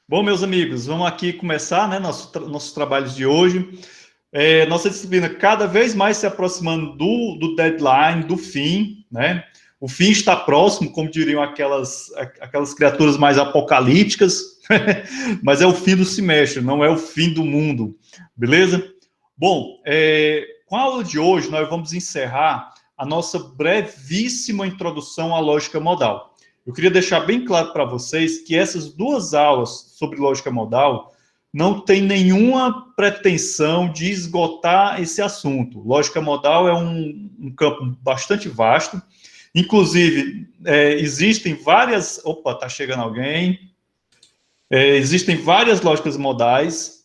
Bom, meus amigos, vamos aqui começar, né, nossos trabalhos de hoje. Nossa disciplina cada vez mais se aproximando do deadline, do fim, né? O fim está próximo, como diriam aquelas criaturas mais apocalípticas, mas é o fim do semestre, não é o fim do mundo, beleza? Bom, com a aula de hoje, nós vamos encerrar a nossa brevíssima introdução à lógica modal. Eu queria deixar bem claro para vocês que essas duas aulas sobre lógica modal não tem nenhuma pretensão de esgotar esse assunto. Lógica modal é um campo bastante vasto. Inclusive, existem várias... Opa, está chegando alguém. Existem várias lógicas modais.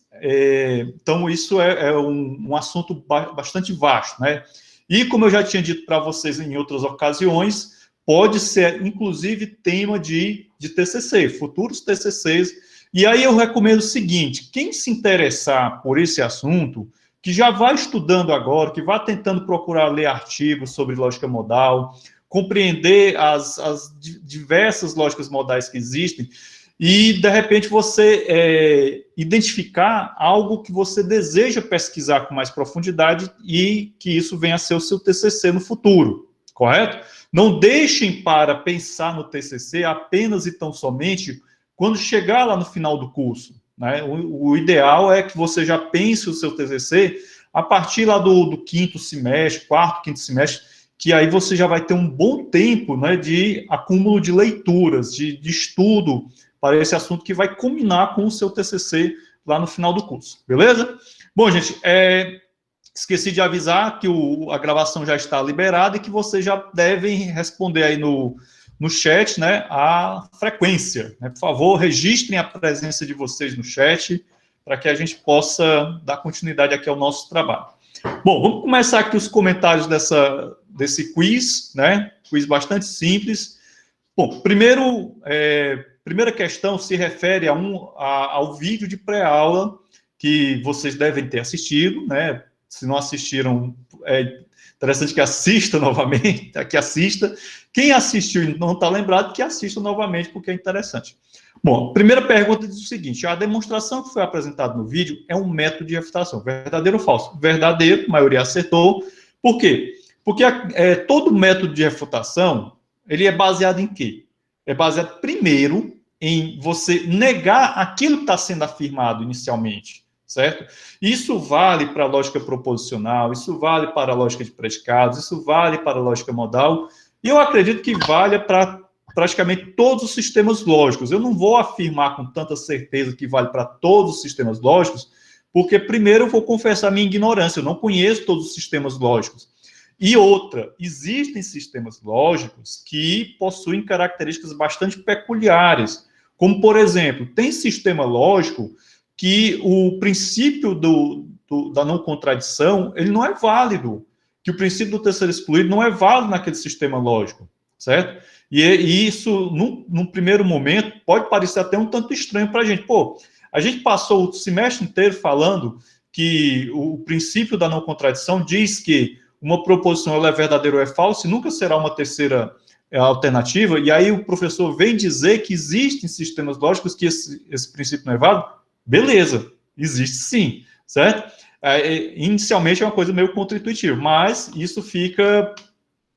Então, isso é um assunto bastante vasto, né? E, como eu já tinha dito para vocês em outras ocasiões, pode ser, inclusive, tema de TCC, futuros TCCs. E aí eu recomendo o seguinte: quem se interessar por esse assunto, que já vai estudando agora, que vai tentando procurar ler artigos sobre lógica modal, compreender as diversas lógicas modais que existem, e, de repente, você identificar algo que você deseja pesquisar com mais profundidade e que isso venha a ser o seu TCC no futuro, correto? Não deixem para pensar no TCC apenas e tão somente quando chegar lá no final do curso, né? O ideal é que você já pense o seu TCC a partir lá do quinto semestre, quarto, quinto semestre, que aí você já vai ter um bom tempo, né, de acúmulo de leituras, de estudo para esse assunto que vai combinar com o seu TCC lá no final do curso, beleza? Bom, gente, esqueci de avisar que a gravação já está liberada e que vocês já devem responder aí no chat, né, a frequência, né? Por favor, registrem a presença de vocês no chat para que a gente possa dar continuidade aqui ao nosso trabalho. Bom, vamos começar aqui os comentários desse quiz, né? Quiz bastante simples. Bom, primeira questão se refere ao vídeo de pré-aula que vocês devem ter assistido, né? Se não assistiram, é interessante que assista novamente, que assista. Quem assistiu e não está lembrado, que assista novamente, porque é interessante. Bom, primeira pergunta diz o seguinte: a demonstração que foi apresentada no vídeo é um método de refutação, verdadeiro ou falso? Verdadeiro, a maioria acertou. Por quê? Porque todo método de refutação, ele é baseado em quê? É baseado, primeiro, em você negar aquilo que está sendo afirmado inicialmente, certo? Isso vale para a lógica proposicional, isso vale para a lógica de predicados, isso vale para a lógica modal, e eu acredito que valha para praticamente todos os sistemas lógicos. Eu não vou afirmar com tanta certeza que vale para todos os sistemas lógicos, porque, primeiro, eu vou confessar minha ignorância, eu não conheço todos os sistemas lógicos. E outra, existem sistemas lógicos que possuem características bastante peculiares, como, por exemplo, tem sistema lógico que o princípio da não contradição, ele não é válido, que o princípio do terceiro excluído não é válido naquele sistema lógico, certo? E isso, num primeiro momento, pode parecer até um tanto estranho para a gente. Pô, a gente passou o semestre inteiro falando que o princípio da não contradição diz que uma proposição ela é verdadeira ou é falsa e nunca será uma terceira alternativa, e aí o professor vem dizer que existem sistemas lógicos que esse princípio não é válido. Beleza, existe sim, certo? Inicialmente é uma coisa meio contra-intuitiva, mas isso fica,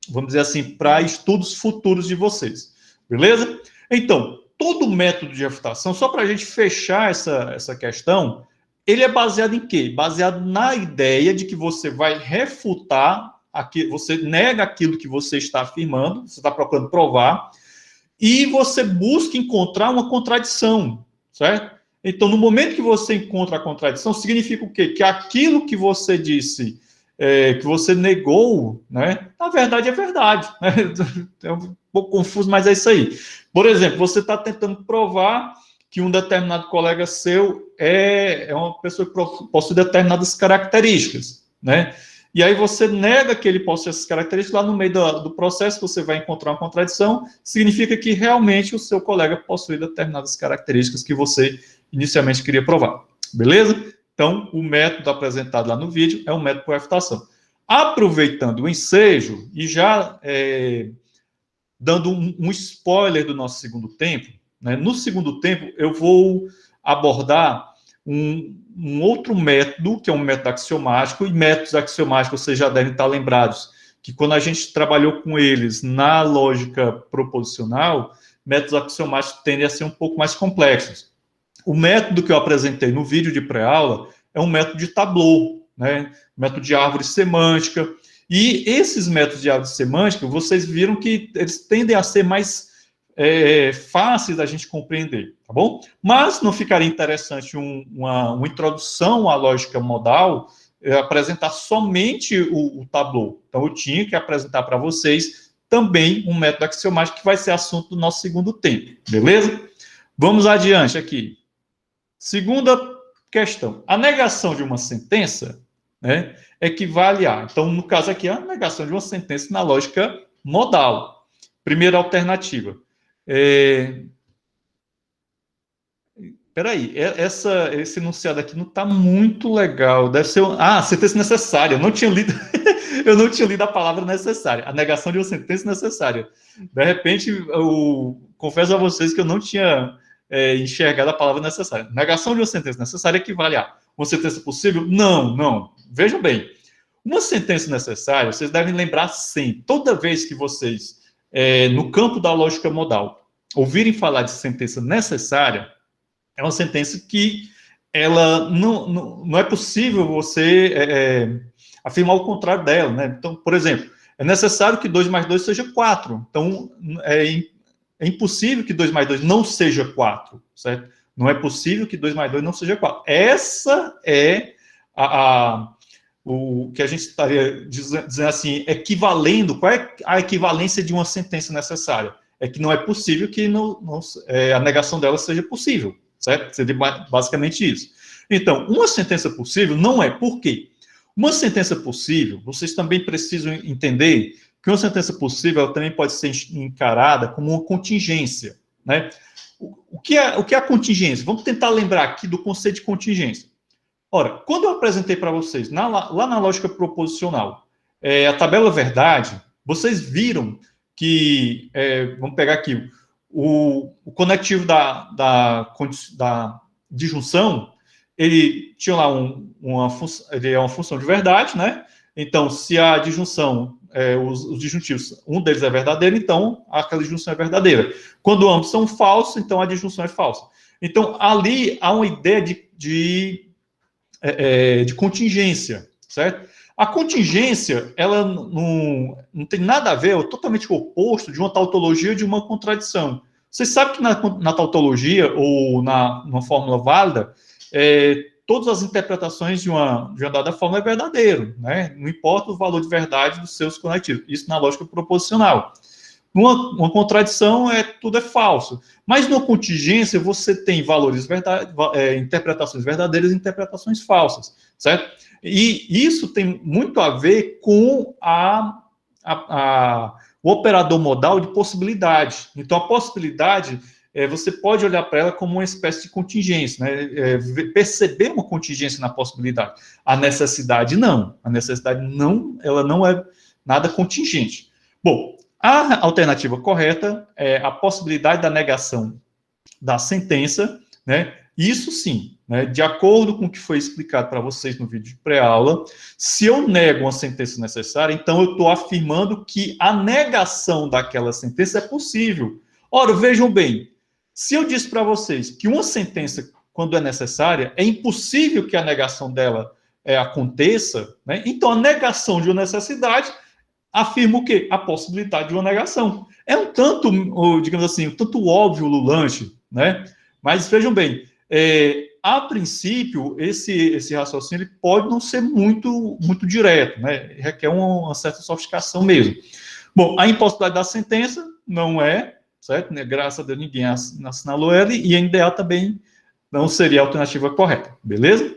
vamos dizer assim, para estudos futuros de vocês, beleza? Então, todo método de refutação, só para a gente fechar essa questão, ele é baseado em quê? Baseado na ideia de que você vai refutar, você nega aquilo que você está afirmando, você está procurando provar, e você busca encontrar uma contradição, certo? Então, no momento que você encontra a contradição, significa o quê? Que aquilo que você disse, que você negou, né? Na verdade, é verdade. Né? É um pouco confuso, mas é isso aí. Por exemplo, você está tentando provar que um determinado colega seu é uma pessoa que possui determinadas características, né? E aí você nega que ele possui essas características, lá no meio do processo você vai encontrar uma contradição, significa que realmente o seu colega possui determinadas características que você inicialmente queria provar, beleza? Então, o método apresentado lá no vídeo é um método por refutação. Aproveitando o ensejo e já dando um spoiler do nosso segundo tempo, né? No segundo tempo eu vou abordar um outro método, que é um método axiomático, e métodos axiomáticos vocês já devem estar lembrados, que quando a gente trabalhou com eles na lógica proposicional, métodos axiomáticos tendem a ser um pouco mais complexos. O método que eu apresentei no vídeo de pré-aula é um método de Tableau, né? Método de árvore semântica. E esses métodos de árvore semântica, vocês viram que eles tendem a ser mais fáceis da gente compreender, tá bom? Mas não ficaria interessante uma introdução à lógica modal apresentar somente o Tableau. Então, eu tinha que apresentar para vocês também um método axiomático que vai ser assunto do nosso segundo tempo, beleza? Vamos adiante aqui. Segunda questão. A negação de uma sentença, né, equivale a... Então, no caso aqui, a negação de uma sentença na lógica modal. Primeira alternativa. Peraí, esse enunciado aqui não está muito legal. Deve ser... sentença necessária. Eu não tinha lido... eu não tinha lido a palavra necessária. A negação de uma sentença necessária. De repente, eu confesso a vocês que eu não tinha enxergado a palavra necessária. Negação de uma sentença necessária equivale a uma sentença possível? Não. Vejam bem. Uma sentença necessária, vocês devem lembrar sempre, toda vez que vocês, no campo da lógica modal, ouvirem falar de sentença necessária, é uma sentença que ela não é possível você afirmar o contrário dela, né? Então, por exemplo, é necessário que 2 mais 2 seja 4. Então, é impossível que 2 mais 2 não seja 4, certo? Não é possível que 2 mais 2 não seja 4. Essa é o que a gente estaria dizendo assim, equivalendo. Qual é a equivalência de uma sentença necessária? É que não é possível que a negação dela seja possível, certo? Seria basicamente isso. Então, uma sentença possível não é. Por quê? Uma sentença possível, vocês também precisam entender que uma sentença possível ela também pode ser encarada como uma contingência, né? O que é a contingência? Vamos tentar lembrar aqui do conceito de contingência. Ora, quando eu apresentei para vocês, lá na lógica proposicional, a tabela verdade, vocês viram que, vamos pegar aqui, o conectivo da disjunção, ele tinha lá ele é uma função de verdade, né? Então, se a disjunção, os disjuntivos, um deles é verdadeiro, então aquela disjunção é verdadeira. Quando ambos são falsos, então a disjunção é falsa. Então, ali há uma ideia de contingência, certo? A contingência, ela não tem nada a ver, é totalmente o oposto de uma tautologia ou de uma contradição. Vocês sabem que na tautologia, ou numa fórmula válida, todas as interpretações de uma dada fórmula é verdadeiro, né? Não importa o valor de verdade dos seus conectivos. Isso na lógica proposicional. Uma contradição, tudo é falso. Mas numa contingência, você tem valores interpretações verdadeiras e interpretações falsas, certo? E isso tem muito a ver com o operador modal de possibilidade. Então, a possibilidade, você pode olhar para ela como uma espécie de contingência, né? Perceber uma contingência na possibilidade. A necessidade, não. A necessidade, ela não é nada contingente. Bom, a alternativa correta é a possibilidade da negação da sentença, né? Isso sim, né? De acordo com o que foi explicado para vocês no vídeo de pré-aula, se eu nego uma sentença necessária, então eu estou afirmando que a negação daquela sentença é possível. Ora, vejam bem, se eu disse para vocês que uma sentença, quando é necessária, é impossível que a negação dela aconteça, né? Então a negação de uma necessidade afirma o quê? A possibilidade de uma negação. É um tanto, digamos assim, um tanto óbvio, ululante, né? Mas vejam bem, a princípio, esse raciocínio ele pode não ser muito direto, né? Requer uma certa sofisticação mesmo. Bom, a impossibilidade da sentença não é, certo? Graças a Deus ninguém assinalou ela, e a NDA também não seria a alternativa correta, beleza?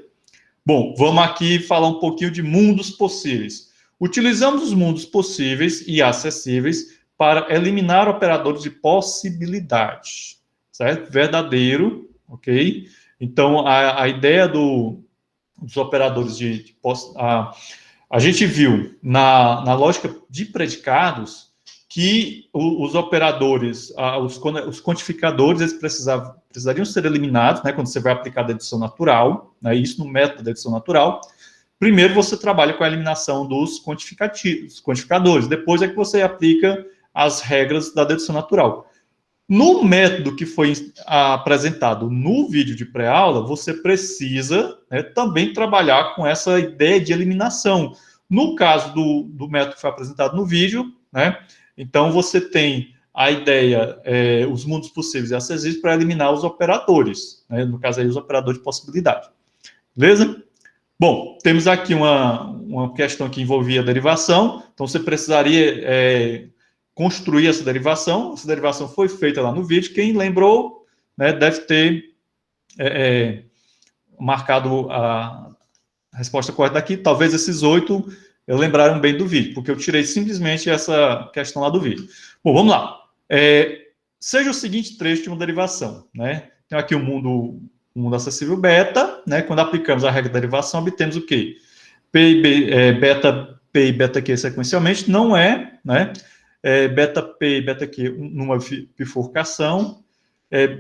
Bom, vamos aqui falar um pouquinho de mundos possíveis. Utilizamos os mundos possíveis e acessíveis para eliminar operadores de possibilidade, certo? Verdadeiro, ok? Então, a ideia dos operadores a gente viu na lógica de predicados que os operadores, os quantificadores, eles precisariam ser eliminados, né, quando você vai aplicar a dedução natural, né, isso no método da dedução natural. Primeiro você trabalha com a eliminação dos quantificadores, depois é que você aplica as regras da dedução natural. No método que foi apresentado no vídeo de pré-aula, você precisa, né, também trabalhar com essa ideia de eliminação. No caso do método que foi apresentado no vídeo, né, então você tem a ideia, os mundos possíveis e acessíveis para eliminar os operadores, né, no caso aí os operadores de possibilidade. Beleza? Bom, temos aqui uma questão que envolvia derivação, então você precisaria construir essa derivação foi feita lá no vídeo, quem lembrou, né, deve ter marcado a resposta correta aqui, talvez esses 8 lembraram bem do vídeo, porque eu tirei simplesmente essa questão lá do vídeo. Bom, vamos lá. Seja o seguinte trecho de uma derivação, né? Tem aqui o mundo acessível beta, né? Quando aplicamos a regra de derivação, obtemos o quê? Beta P e beta Q sequencialmente não é, né? Beta P e beta Q numa bifurcação,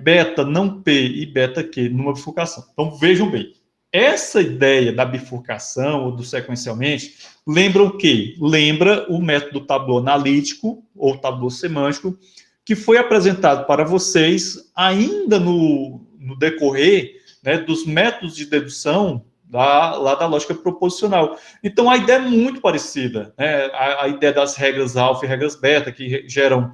beta não P e beta Q numa bifurcação. Então, vejam bem, essa ideia da bifurcação ou do sequencialmente lembra o quê? Lembra o método tabuleau analítico ou tabuleau semântico que foi apresentado para vocês ainda no decorrer, né, dos métodos de dedução lá da lógica proposicional. Então, a ideia é muito parecida, né? A ideia das regras alfa e regras beta, que geram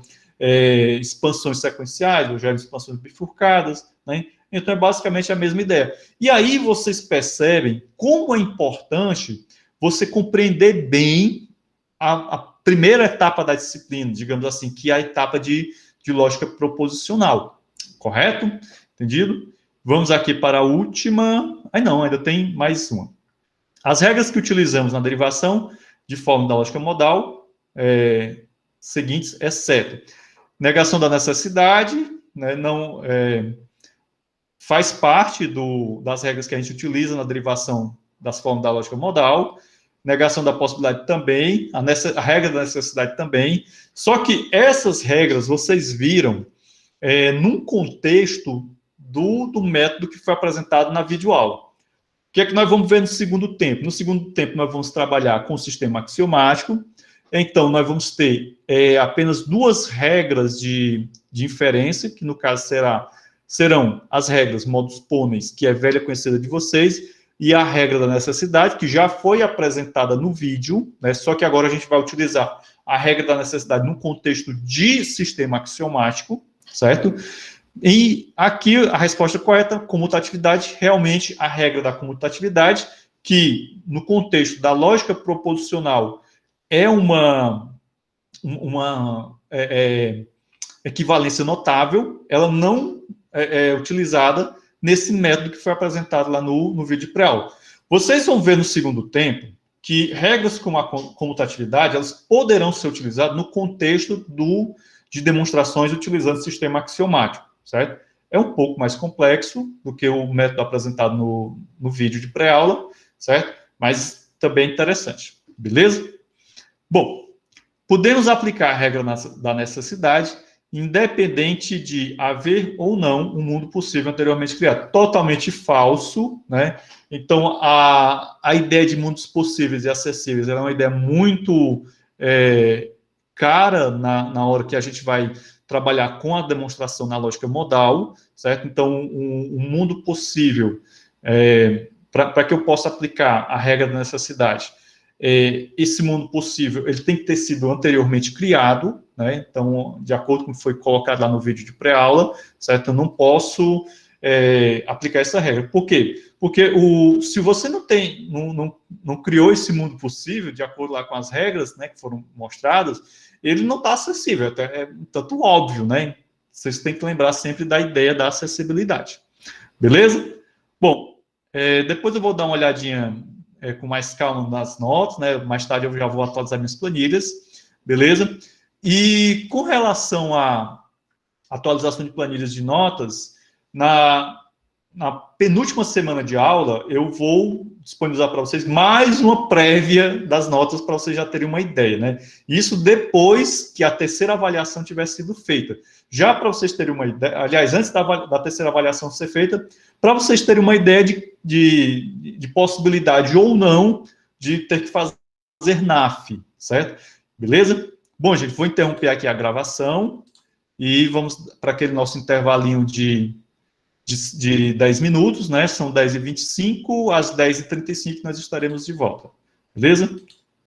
expansões sequenciais, ou geram expansões bifurcadas, né? Então, é basicamente a mesma ideia. E aí, vocês percebem como é importante você compreender bem a primeira etapa da disciplina, digamos assim, que é a etapa de lógica proposicional. Correto? Entendido? Vamos aqui para a última. Não, ainda tem mais uma. As regras que utilizamos na derivação de fórmula da lógica modal seguintes, exceto negação da necessidade, né, não faz parte das regras que a gente utiliza na derivação das fórmulas da lógica modal, negação da possibilidade também, a regra da necessidade também, só que essas regras vocês viram num contexto do método que foi apresentado na videoaula. O que é que nós vamos ver no segundo tempo? No segundo tempo, nós vamos trabalhar com o sistema axiomático. Então, nós vamos ter apenas 2 regras de inferência, que no caso serão as regras modus ponens, que é velha conhecida de vocês, e a regra da necessidade, que já foi apresentada no vídeo, né? Só que agora a gente vai utilizar a regra da necessidade no contexto de sistema axiomático, certo? E aqui a resposta correta, comutatividade, realmente a regra da comutatividade, que no contexto da lógica proposicional é uma equivalência notável, ela não é utilizada nesse método que foi apresentado lá no vídeo pré-aula. Vocês vão ver no segundo tempo que regras como a comutatividade, elas poderão ser utilizadas no contexto de demonstrações utilizando o sistema axiomático, certo? É um pouco mais complexo do que o método apresentado no vídeo de pré-aula, certo? Mas também interessante, beleza? Bom, podemos aplicar a regra da necessidade independente de haver ou não um mundo possível anteriormente criado. Totalmente falso, né? Então, a ideia de mundos possíveis e acessíveis é uma ideia muito cara na hora que a gente vai trabalhar com a demonstração na lógica modal, certo? Então, um mundo possível, para que eu possa aplicar a regra da necessidade, esse mundo possível, ele tem que ter sido anteriormente criado, né? Então, de acordo com o que foi colocado lá no vídeo de pré-aula, certo? Eu não posso aplicar essa regra. Por quê? Porque se você não criou esse mundo possível, de acordo lá com as regras, né, que foram mostradas, ele não está acessível, é tanto óbvio, né? Vocês têm que lembrar sempre da ideia da acessibilidade. Beleza? Bom, depois eu vou dar uma olhadinha com mais calma nas notas, né? Mais tarde eu já vou atualizar minhas planilhas, beleza? E com relação à atualização de planilhas de notas, na penúltima semana de aula, eu vou disponibilizar para vocês mais uma prévia das notas para vocês já terem uma ideia, né? Isso depois que a terceira avaliação tiver sido feita. Já para vocês terem uma ideia, aliás, antes da terceira avaliação ser feita, para vocês terem uma ideia de possibilidade ou não de ter que fazer NAF, certo? Beleza? Bom, gente, vou interromper aqui a gravação e vamos para aquele nosso intervalinho de 10 minutos, né? São 10h25, às 10h35 nós estaremos de volta. Beleza?